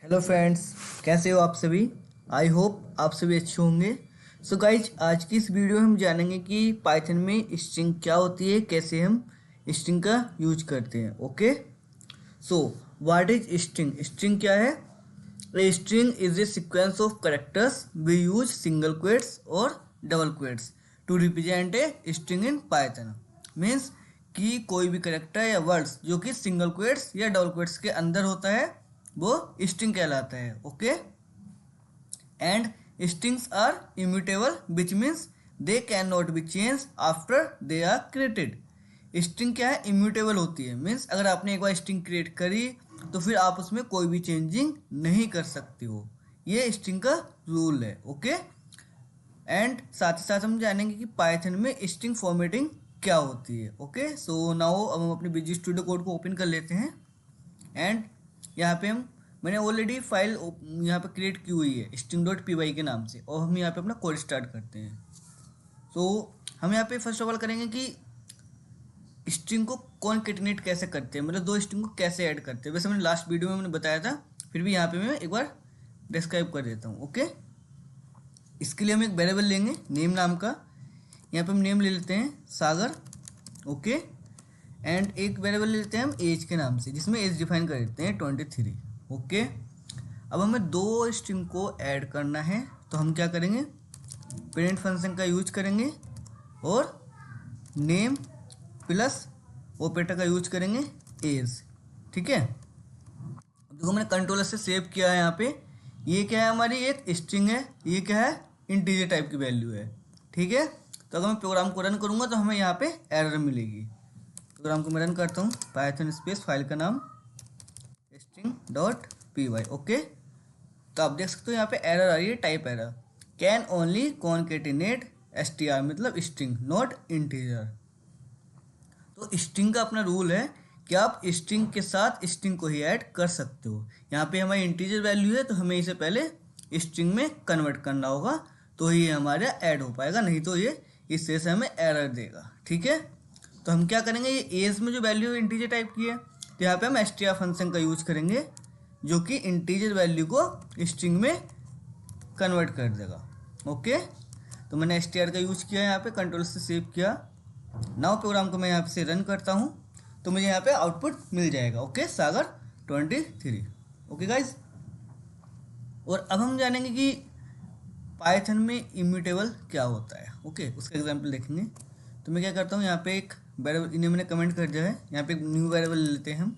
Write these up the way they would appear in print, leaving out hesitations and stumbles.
Hello friends, कैसे हो आप सभी। आई होप आप सभी अच्छे होंगे। सो गाइज, आज की इस वीडियो में हम जानेंगे कि पाइथन में स्ट्रिंग क्या होती है, कैसे हम स्ट्रिंग का यूज करते हैं। Okay, so what is string. String क्या है? A string is a sequence of characters we use single quotes और double quotes to represent a string in Python. Means कि कोई भी करेक्टर या वर्ड्स जो कि सिंगल क्वेट्स या डबल क्वेट्स के अंदर होता है वो स्ट्रिंग कहलाता है। Okay, and strings are immutable which means they can not be change after they are created. String क्या है? इम्यूटेबल होती है। मीन्स अगर आपने एक बार स्ट्रिंग क्रिएट करी तो फिर आप उसमें कोई भी चेंजिंग नहीं कर सकते हो। ये स्ट्रिंग का रूल है। ओके, एंड साथ ही साथ हम जानेंगे कि पाइथन में स्ट्रिंग फॉर्मेटिंग क्या होती है। ओके, सो नाउ अब हम अपने विजुअल स्टूडियो कोड को ओपन कर लेते हैं। एंड यहाँ पे मैंने ऑलरेडी फाइल यहाँ पे क्रिएट की हुई है string.py के नाम से, और हम यहाँ पे अपना कोड स्टार्ट करते हैं। तो हम यहाँ पे फर्स्ट ऑफ ऑल करेंगे कि स्ट्रिंग को कॉन्केटिनेट कैसे करते हैं, मतलब दो स्ट्रिंग को कैसे ऐड करते हैं। वैसे मैंने लास्ट वीडियो में मैंने बताया था, फिर भी यहाँ पे मैं एक बार डिस्क्राइब कर देता हूँ। ओके, इसके लिए हम एक वेरिएबल लेंगे नेम नाम का। यहाँ पे हम नेम ले लेते हैं सागर। ओके, एंड एक वेरिएबल ले लेते हैं हम एज के नाम से, जिसमें एज डिफाइन कर देते हैं 23। ओके, अब हमें दो स्ट्रिंग को ऐड करना है, तो हम क्या करेंगे? पेरेंट फंक्शन का यूज करेंगे और नेम प्लस ऑपरेटर का यूज करेंगे एज। ठीक है, अब देखो मैंने कंट्रोलर से सेव किया है। यहाँ पे ये क्या है? हमारी एक स्ट्रिंग है। ये क्या है? इंटीजर टाइप की वैल्यू है। ठीक है, तो अगर मैं प्रोग्राम को रन करूँगा तो हमें यहाँ पे एरर मिलेगी। प्रोग्राम को मैं रन करता हूँ, पाइथन स्पेस फाइल का नाम string.py। ओके, तो आप देख सकते हो यहाँ पे एरर आ रही है, type error. Can only concatenate str मतलब स्ट्रिंग नॉट इंटीजर। तो स्ट्रिंग का अपना रूल है कि आप स्ट्रिंग के साथ स्ट्रिंग को ही ऐड कर सकते हो। यहाँ पे हमारी इंटीजर वैल्यू है तो हमें इसे पहले स्ट्रिंग में कन्वर्ट करना होगा, तो ये हमारा ऐड हो पाएगा, नहीं तो ये इस तरह से हमें एरर देगा। ठीक है, तो हम क्या करेंगे? ये एज में जो वैल्यू इंटीजर टाइप की है, तो यहाँ पे हम str फंक्शन का यूज करेंगे, जो कि इंटीजर वैल्यू को स्ट्रिंग में कन्वर्ट कर देगा। ओके, तो मैंने str का यूज किया, यहाँ पे कंट्रोल से सेव किया। नाउ प्रोग्राम को मैं यहाँ से रन करता हूँ तो मुझे यहाँ पे आउटपुट मिल जाएगा। ओके, सागर 23। ओके गाइज, और अब हम जानेंगे कि पाइथन में इम्यूटेबल क्या होता है। ओके, उसका एग्जांपल देखेंगे। तो मैं क्या करता हूँ, यहाँ पे एक वेरिएबल, इन्हें मैंने कमेंट कर दिया है, यहाँ पे एक न्यू वेरिएबल ले लेते हैं हम।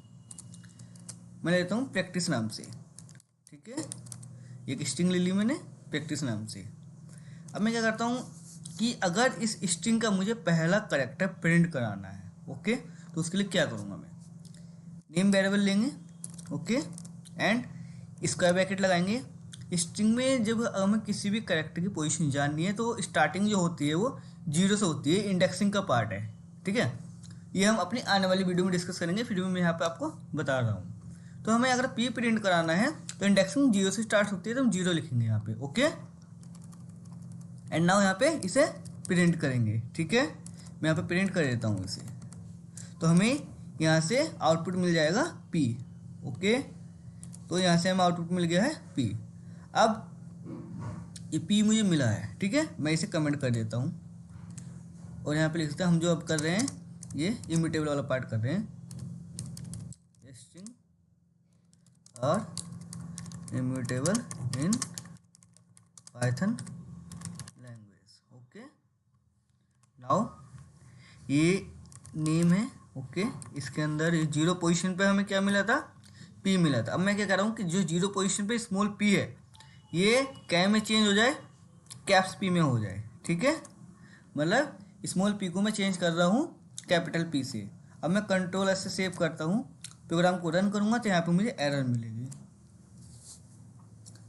मैं लेता हूँ प्रैक्टिस नाम से। ठीक है, एक स्ट्रिंग ले ली मैंने प्रैक्टिस नाम से। अब मैं क्या करता हूँ कि अगर इस स्ट्रिंग का मुझे पहला करेक्टर प्रिंट कराना है, ओके, तो उसके लिए क्या करूँगा? मैं नेम वेरिएबल लेंगे। ओके, एंड स्क्वायर ब्रैकेट लगाएंगे। स्ट्रिंग में जब हमें किसी भी करेक्टर की पोजीशन जाननी है तो स्टार्टिंग जो होती है वो 0 से होती है, इंडेक्सिंग का पार्ट है। ठीक है, ये हम अपनी आने वाली वीडियो में डिस्कस करेंगे, फिर भी मैं यहाँ पे आपको बता रहा हूँ। तो हमें अगर पी प्रिंट कराना है तो इंडेक्सिंग 0 से स्टार्ट होती है, तो हम 0 लिखेंगे यहाँ पे। ओके, एंड नाउ यहाँ पे इसे प्रिंट करेंगे। ठीक है, मैं यहाँ पे प्रिंट कर देता हूँ इसे, तो हमें यहाँ से आउटपुट मिल जाएगा पी। ओके, तो यहाँ से हमें आउटपुट मिल गया है पी। अब ये पी मुझे मिला है। ठीक है, मैं इसे कमेंट कर देता हूँ और यहाँ पे लिख देता हूँ, हम जो अब कर रहे हैं ये इम्यूटेबल वाला पार्ट कर रहे हैं, स्ट्रिंग और immutable in Python language. Okay, now ये नेम है। ओके, इसके अंदर 0 पोजीशन पे हमें क्या मिला था? पी मिला था। अब मैं क्या कर रहा हूँ कि जो 0 पोजीशन पे स्मॉल पी है ये क्या में चेंज हो जाए? कैप्स पी में हो जाए। ठीक है, मतलब स्मॉल पी को मैं चेंज कर रहा हूँ कैपिटल पी से। अब मैं कंट्रोल एस से सेव करता हूँ, प्रोग्राम को रन करूँगा तो यहाँ पे मुझे एरर मिलेगी।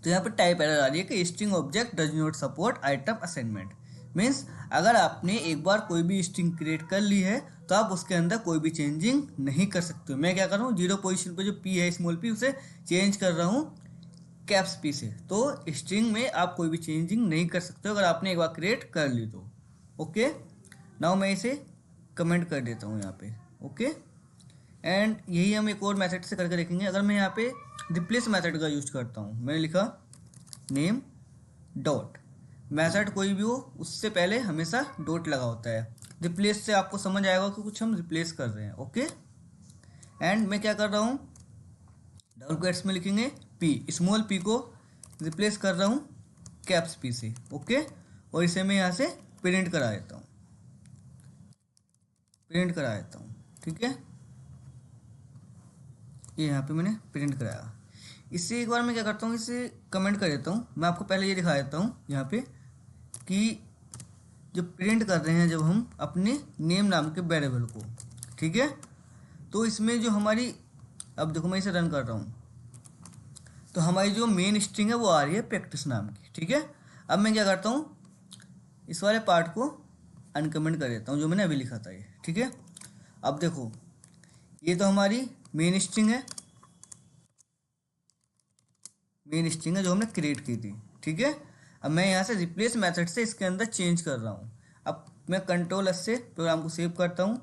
तो यहाँ पर टाइप एरर आ रही है कि string object does not support item assignment. Means अगर आपने एक बार कोई भी स्ट्रिंग क्रिएट कर ली है तो आप उसके अंदर कोई भी चेंजिंग नहीं कर सकते हो। मैं क्या कर रहा हूँ, 0 पोजीशन पे जो पी है स्मॉल पी, उसे चेंज कर रहा हूँ कैप्स पी से। तो स्ट्रिंग में आप कोई भी चेंजिंग नहीं कर सकते हो अगर आपने एक बार क्रिएट कर ली तो। ओके, नाउ मैं इसे कमेंट कर देता हूँ यहाँ पे। ओके, एंड यही हम एक और मेथड से करके देखेंगे। अगर मैं यहाँ पे रिप्लेस मेथड का यूज करता हूँ। मैंने लिखा नेम डॉट, मेथड कोई भी हो उससे पहले हमेशा डॉट लगा होता है। रिप्लेस से आपको समझ आएगा कि कुछ हम रिप्लेस कर रहे हैं। ओके, एंड मैं क्या कर रहा हूँ, डबल क्वेट्स में लिखेंगे पी, स्मॉल पी को रिप्लेस कर रहा हूँ कैप्स पी से। ओके, और इसे मैं यहाँ से प्रिंट करा देता हूँ, ठीक है। ये यहाँ पे मैंने प्रिंट कराया। इससे एक बार मैं क्या करता हूँ, इसे कमेंट कर देता हूँ। मैं आपको पहले ये दिखा देता हूँ यहाँ पे कि जो प्रिंट कर रहे हैं जब हम अपने नेम नाम के वेरिएबल को, ठीक है, तो इसमें जो हमारी, अब देखो मैं इसे रन कर रहा हूँ तो हमारी जो मेन स्ट्रिंग है वो आ रही है प्रैक्टिस नाम की, ठीक है। अब मैं क्या करता हूँ, इस वाले पार्ट को अनकमेंट कर देता हूँ जो मैंने अभी लिखा था ये, ठीक है। अब देखो ये तो हमारी मेन स्ट्रिंग है, जो हमने क्रिएट की थी, ठीक है। अब मैं यहाँ से रिप्लेस मेथड से इसके अंदर चेंज कर रहा हूँ। अब मैं कंट्रोल एस से प्रोग्राम को सेव करता हूँ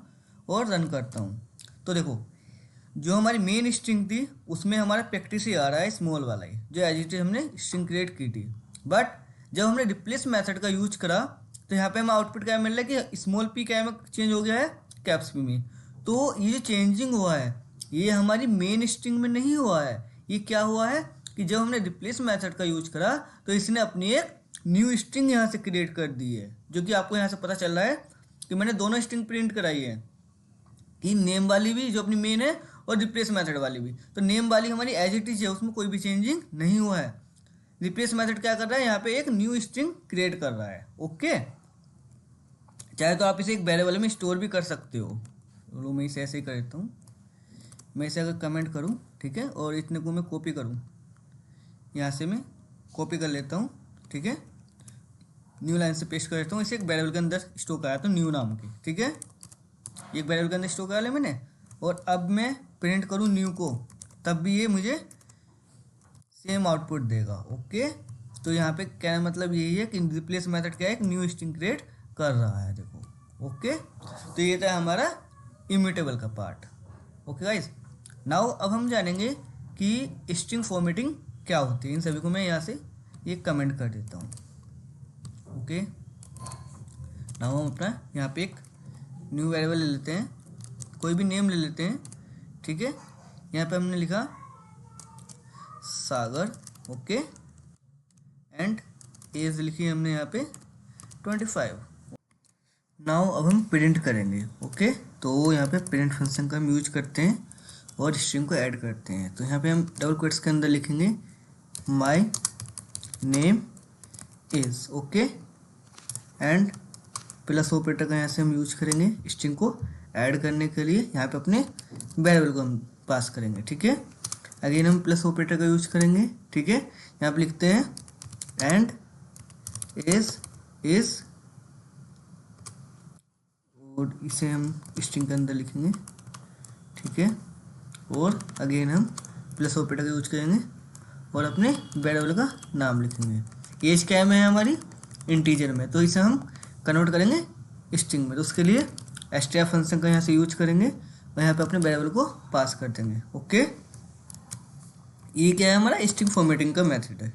और रन करता हूँ। तो देखो जो हमारी मेन स्ट्रिंग थी उसमें हमारा प्रैक्टिस ही आ रहा है, स्मॉल वाला ही, जो एज इट इज हमने स्ट्रिंग क्रिएट की थी। बट जब हमने रिप्लेस मेथड का यूज करा तो यहाँ पे हमें आउटपुट क्या मिल रहा है कि स्मॉल पी क्या में चेंज हो गया है, कैप्स पी में। तो ये जो चेंजिंग हुआ है ये हमारी मेन स्ट्रिंग में नहीं हुआ है, ये क्या हुआ है कि जब हमने रिप्लेस मेथड का यूज करा तो इसने अपनी एक न्यू स्ट्रिंग यहाँ से क्रिएट कर दी है, जो कि आपको यहाँ से पता चल रहा है कि मैंने दोनों स्ट्रिंग प्रिंट कराई है, कि नेम वाली भी जो अपनी मेन है और रिप्लेस मेथड वाली भी। तो नेम वाली हमारी एज इट इज है, उसमें कोई भी चेंजिंग नहीं हुआ है। रिप्लेस मेथड क्या कर रहा है, यहाँ पे एक न्यू स्ट्रिंग क्रिएट कर रहा है। ओके, चाहे तो आप इसे एक वेरिएबल में स्टोर भी कर सकते हो। चलो मैं इसे ऐसे ही कर देता हूँ। मैं इसे अगर कमेंट करूँ, ठीक है, और इतने को मैं कॉपी करूँ, यहाँ से मैं कॉपी कर लेता हूँ, ठीक है, न्यू लाइन से पेस्ट कर देता हूँ। इसे एक वेरिएबल के अंदर स्टोर कराया तो न्यू नाम की, ठीक है, एक वेरिएबल के अंदर स्टोर करा लिया मैंने। और अब मैं प्रिंट करूँ न्यू को, तब भी ये मुझे सेम आउटपुट देगा। ओके, तो यहाँ पे क्या मतलब यही है कि रिप्लेस मेथड क्या है, एक न्यू स्ट्रिंग क्रिएट कर रहा है, देखो। ओके, तो ये था हमारा इम्यूटेबल का पार्ट। ओके गाइस, नाउ अब हम जानेंगे कि स्ट्रिंग फॉर्मेटिंग क्या होती है। इन सभी को मैं यहाँ से ये कमेंट कर देता हूँ। ओके, नाउ हम अपना यहाँ पे एक न्यू वेरिएबल ले लेते हैं, कोई भी नेम ले लेते हैं, ठीक है। यहाँ पे हमने लिखा सागर, ओके, एंड एज लिखी हमने यहाँ पे 25। नाउ अब हम प्रिंट करेंगे। ओके, तो यहाँ पे प्रिंट फंक्शन का हम यूज करते हैं और स्ट्रिंग को ऐड करते हैं। तो यहाँ पे हम डबल कोट्स के अंदर लिखेंगे माई name is, okay, and plus operator का यहाँ से हम यूज करेंगे स्ट्रिंग को ऐड करने के लिए। यहाँ पे अपने वेरिएबल को हम पास करेंगे, ठीक है। अगेन हम प्लस ऑपरेटर का यूज करेंगे, ठीक है। यहाँ पे लिखते हैं एंड इज और इसे हम स्ट्रिंग के अंदर लिखेंगे, ठीक है। और अगेन हम प्लस ऑपरेटर का यूज करेंगे और अपने वेरिएबल का नाम लिखेंगे। एज क्या है हमारी इंटीजर में, तो इसे हम कन्वर्ट करेंगे स्ट्रिंग में। तो उसके लिए str फंक्शन का यहाँ से यूज करेंगे और यहाँ पे अपने वेरिएबल को पास कर देंगे। ओके, ये क्या है हमारा स्ट्रिंग फॉर्मेटिंग का मेथड है।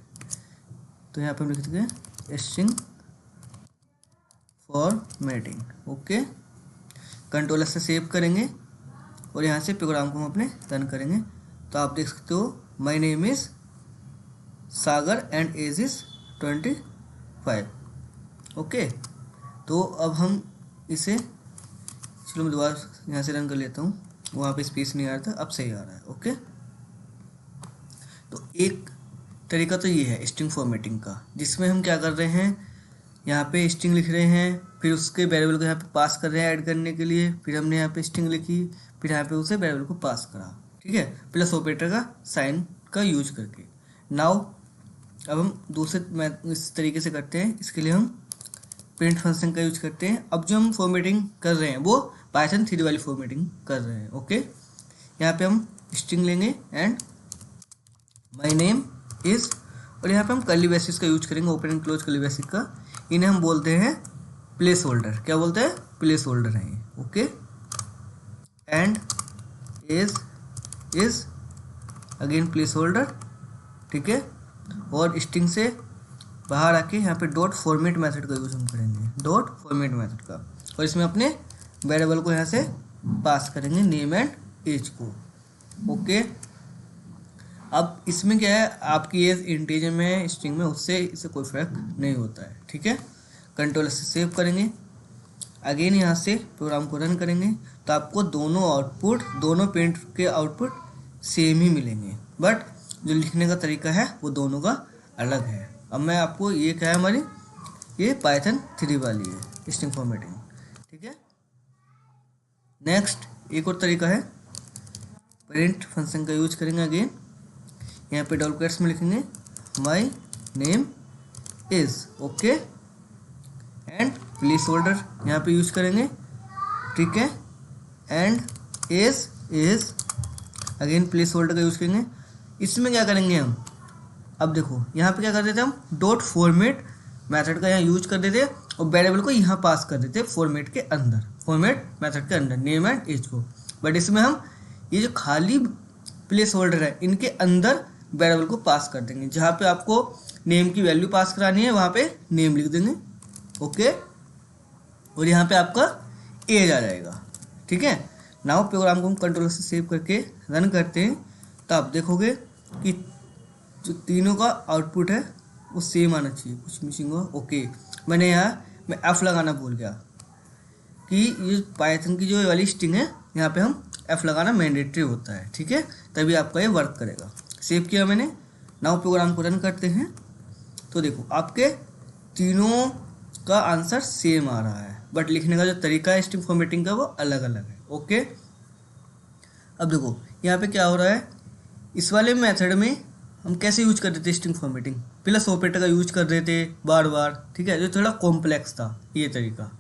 तो यहाँ पे हम लिख देंगे स्ट्रिंग फॉर्मेटिंग। ओके, कंट्रोल से सेव करेंगे और यहाँ से प्रोग्राम को हम अपने रन करेंगे। तो आप देख सकते हो my name is Sagar and age is 25। Okay, तो अब हम इसे, चलो मैं दोबारा यहाँ से रन कर लेता हूँ, वहाँ पे स्पेस नहीं आ रहा था, अब सही आ रहा है। ओके, तो एक तरीका तो ये है स्ट्रिंग फॉर्मेटिंग का, जिसमें हम क्या कर रहे हैं, यहाँ पे स्ट्रिंग लिख रहे हैं, फिर उसके वेरिएबल को यहाँ पे पास कर रहे हैं ऐड करने के लिए, फिर हमने यहाँ पे स्ट्रिंग लिखी, फिर यहाँ पे उसे वेरिएबल को पास करा, ठीक है, प्लस ऑपरेटर का साइन का यूज करके। नाउ अब हम दूसरे इस तरीके से करते हैं। इसके लिए हम प्रिंट फंक्शन का यूज करते हैं। अब जो हम फॉर्मेटिंग कर रहे हैं वो पाइथन 3 वाली फॉर्मेटिंग कर रहे हैं। ओके, यहाँ पे हम स्ट्रिंग लेंगे एंड माई नेम इज, और यहाँ पे हम कर्ली ब्रैकेट्स का यूज करेंगे, open and close curly bracket का। इन्हें हम बोलते हैं प्लेस होल्डर। क्या बोलते हैं, प्लेस होल्डर है ये। Okay, and is again place holder, ठीक है। और स्ट्रिंग से बाहर आके यहाँ पे डॉट फॉर्मेट मेथड का यूज हम करेंगे, डॉट फॉर्मेट मेथड का, और इसमें अपने वेरिएबल को यहाँ से पास करेंगे नेम एंड एज को। ओके, अब इसमें क्या है, आपकी एज इंटीजर में स्ट्रिंग में, उससे इससे कोई फर्क नहीं होता है, ठीक है। कंट्रोल से सेव करेंगे, अगेन यहाँ से प्रोग्राम को रन करेंगे तो आपको दोनों आउटपुट, दोनों प्रिंट के आउटपुट सेम ही मिलेंगे, बट जो लिखने का तरीका है वो दोनों का अलग है। अब मैं आपको ये क्या है, हमारी ये पाइथन 3 वाली है स्ट्रिंग फॉर्मेटिंग, ठीक है। नेक्स्ट एक और तरीका है, प्रिंट फंक्शन का यूज करेंगे। अगेन यहाँ पे डबल कोट्स में लिखेंगे माई name is, okay, and place holder यहाँ पे यूज करेंगे, ठीक है, and is again place holder का यूज करेंगे। इसमें क्या करेंगे हम, अब देखो यहाँ पे क्या कर देते हम, डॉट फॉर्मेट मेथड का यहाँ यूज कर देते और वेरिएबल को यहाँ पास कर देते फॉर्मेट के अंदर, फॉर्मेट मेथड के अंदर नेम एंड एज को। बट इसमें हम ये जो खाली प्लेस होल्डर है इनके अंदर वेरिएबल को पास कर देंगे। जहाँ पे आपको नेम की वैल्यू पास करानी है वहाँ पे नेम लिख देंगे, ओके, और यहाँ पे आपका एज आ जाएगा, ठीक है। नाउ प्रोग्राम को हम कंट्रोल से सेव करके रन करते हैं तो आप देखोगे कि जो तीनों का आउटपुट है वो सेम आना चाहिए, कुछ मिसिंग हो। ओके, मैंने यहाँ मैं एफ लगाना भूल गया कि ये पाइथन की जो वाली स्ट्रिंग है यहाँ पे हम एफ लगाना मैंडेटरी होता है, ठीक है, तभी आपका ये वर्क करेगा। सेव किया मैंने, नाउ प्रोग्राम को रन करते हैं तो देखो आपके तीनों का आंसर सेम आ रहा है, बट लिखने का जो तरीका है स्ट्रिंग फॉर्मेटिंग का वो अलग अलग है, ओके। अब देखो यहाँ पे क्या हो रहा है, इस वाले मेथड में हम कैसे यूज कर देते स्ट्रिंग फॉर्मेटिंग, प्लस ऑपरेटर का यूज कर देते बार बार, ठीक है, जो थोड़ा कॉम्प्लेक्स था ये तरीका।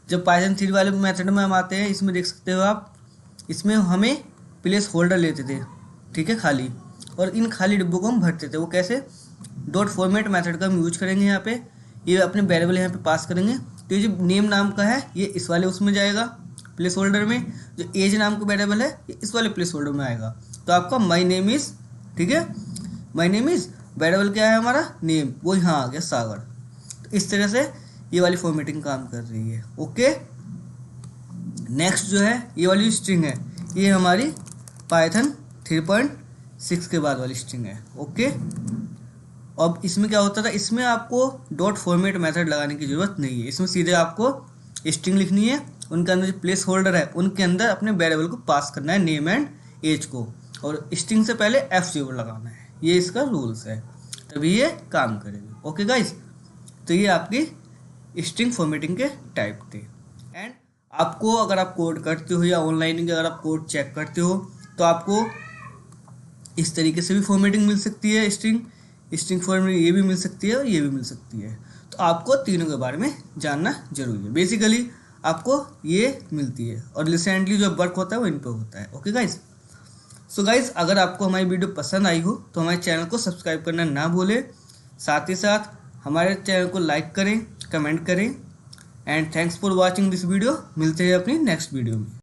जब पाइथन 3 वाले मेथड में हम आते हैं, इसमें देख सकते हो आप, इसमें हमें प्लेस होल्डर लेते थे, ठीक है, खाली, और इन खाली डिब्बों को हम भरते थे। वो कैसे, डॉट फॉर्मेट मेथड का हम यूज करेंगे, यहाँ पे ये अपने वेरिएबल यहाँ पे पास करेंगे, तो ये जो नेम नाम का है ये इस वाले उसमें जाएगा प्लेस होल्डर में, जो एज नाम का वेरिएबल है ये इस वाले प्लेस होल्डर में आएगा। तो आपका माई नेम इज, ठीक है, माई नेम इज वेरिएबल क्या है हमारा नेम, वो यहाँ आ गया सागर। तो इस तरह से ये वाली फॉर्मेटिंग काम कर रही है, ओके। नेक्स्ट जो है ये वाली स्ट्रिंग है, ये हमारी पाइथन 3.6 के बाद वाली स्ट्रिंग है, ओके। अब इसमें क्या होता था, इसमें आपको डॉट फॉर्मेट मेथड लगाने की जरूरत नहीं है, इसमें सीधे आपको स्ट्रिंग लिखनी है, उनके अंदर जो प्लेस होल्डर है उनके अंदर अपने वेरिएबल को पास करना है नेम एंड एज को, और स्ट्रिंग से पहले F0 लगाना है, ये इसका रूल्स है, तभी ये काम करेगी, ओके गाइस। तो ये आपकी स्ट्रिंग फॉर्मेटिंग के टाइप थे। एंड आपको अगर आप कोड करते हो या ऑनलाइन अगर आप कोड चेक करते हो तो आपको इस तरीके से भी फॉर्मेटिंग मिल सकती है, स्ट्रिंग फॉर्मेटिंग ये भी मिल सकती है और ये भी मिल सकती है। तो आपको तीनों के बारे में जानना जरूरी है। बेसिकली आपको ये मिलती है और रिसेंटली जो वर्क होता है वो इन पर होता है, ओके गाइस। सो गाइस, अगर आपको हमारी वीडियो पसंद आई हो तो हमारे चैनल को सब्सक्राइब करना ना भूलें, साथ ही साथ हमारे चैनल को लाइक करें, कमेंट करें। And thanks for watching this video. मिलते हैं अपनी नेक्स्ट वीडियो में।